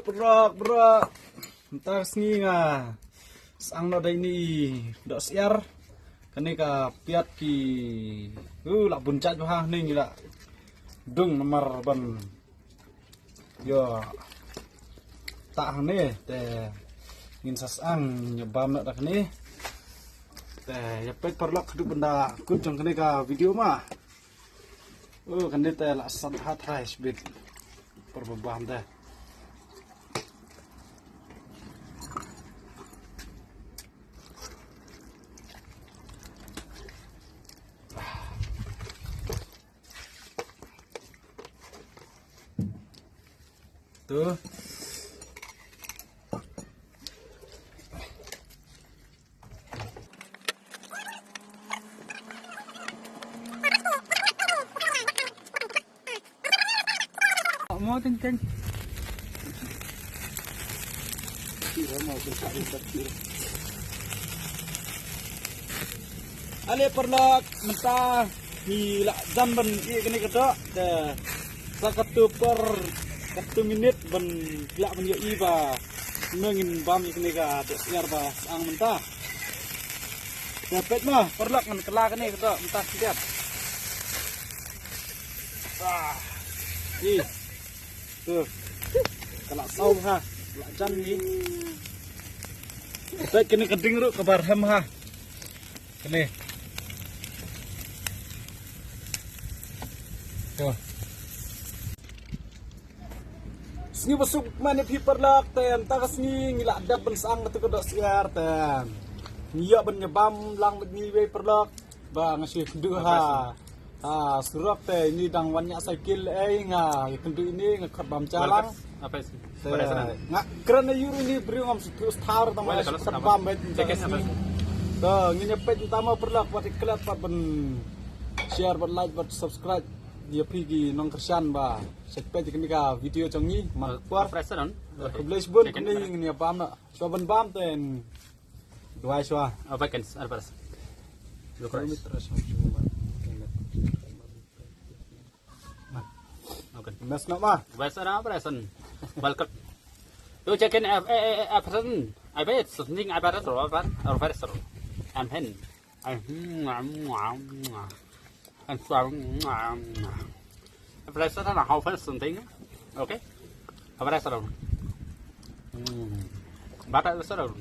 berak. Entar sengi nga. Sang no ini dok SYIAR. Kani ka piat ki. Lak buncak jo ha ning la. Dung nomor ban. Yo. Tak ne te ngin sasang nyebam nak dak ni. Te ya pek perlok hidup benda kun jong kani ka video mah. Kani te la san hat hai bit. Perbabam te. Tuh. Mau kenceng. Ale perlak mentah di lak jam ben kini kedok de sakatu per 1 minit ben lak men yoi ba mengin bam kini ka SYIAR ba ang mentah. Dapat mah perlak men kelak ni kedok mentah siap. Ih. Tuh. Kalau sau ha, lak jam ni. Baik kini keding ru kabar hem ha. Kini. Tuh. Sini besuk mana pi perlak ten takas ni ngilak dap ben sang tu kedok SYIAR ten. Ngiyak ben nyebam lang ni we perlak ba ngasih kendu ha. Surat teh ini dang banyak cycle nga kendu ini ngekhat bam calang. Apa sih? Ngak kerana yuru ini beri ngam terus tar tambah bam bet. Tuh ngini pet utama perlak buat iklat buat ben share buat like buat subscribe dia pergi nong kersian ba. Sekpet kini ka video canggih makbar. Publish bun kini ngini apa nak? Coba bam ten. Dua iswa. Apa kan? Apa? Okay. Mas nak mah? Where's our person? Welcome. You check in a person. I bet something I better or better. I'm hen. I'm sorry. A person how first something. Okay? A person. But I was sort of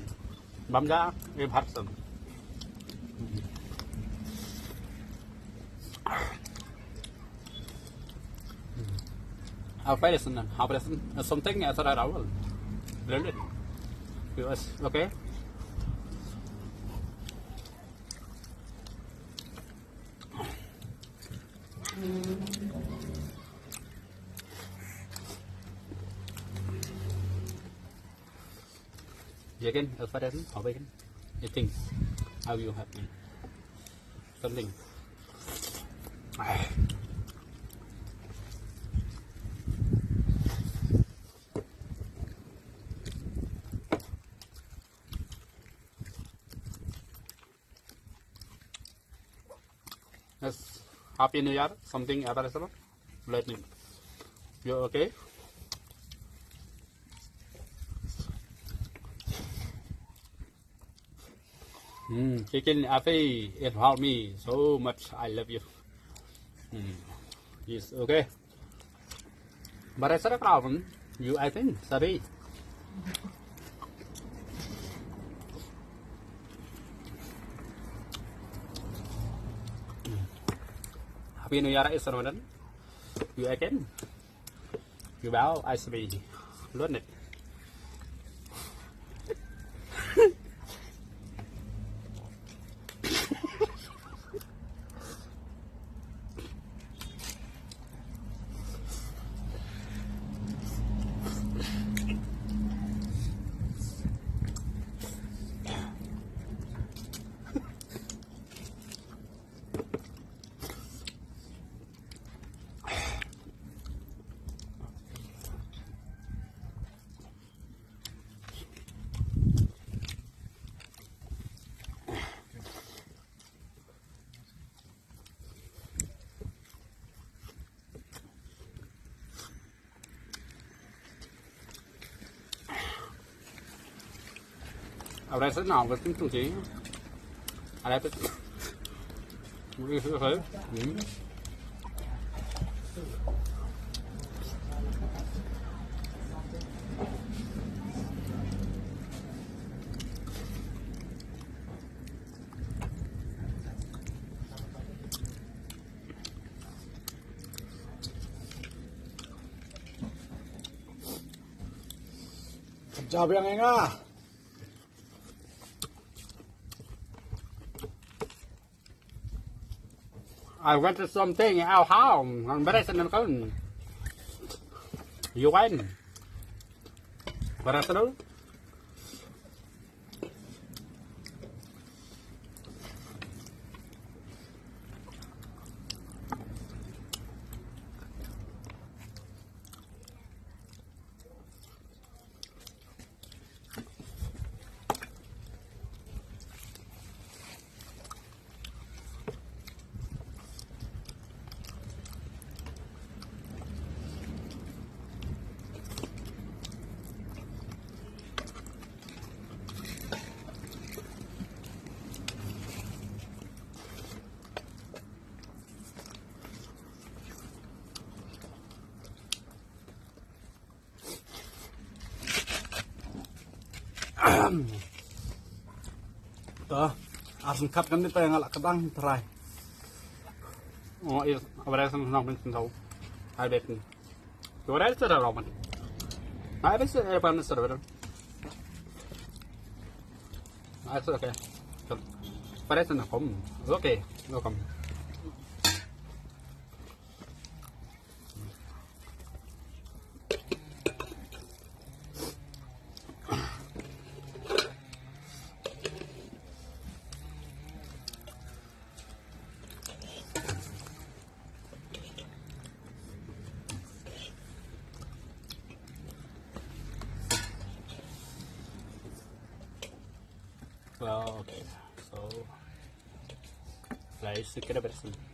Bamja, a person. How person something as a roll. Really? Okay. Again, as far as how big you think how you happy something. Yes, Happy New Year, something other as well. Let me. You okay? Chicken Afi, it helped me so much. I love you. Yes, okay. But I said a problem. You, I think, sorry. Happy New Year is Ramadan. You again. You báo I sẽ bị luôn này. ở đây sẽ nào với trung trí ở đây thấy chào bạn anh à. I went to something out home on Bresson con you went Bresson Tuh, asam kat kan itu yang alak kedang terai. oh is ở đây xong xong bên sâu hai bên chỗ đấy rất là rộng hai bên sẽ là bên sâu bên hai sâu ok ở đây là không ok nó không well okay so let's get a bit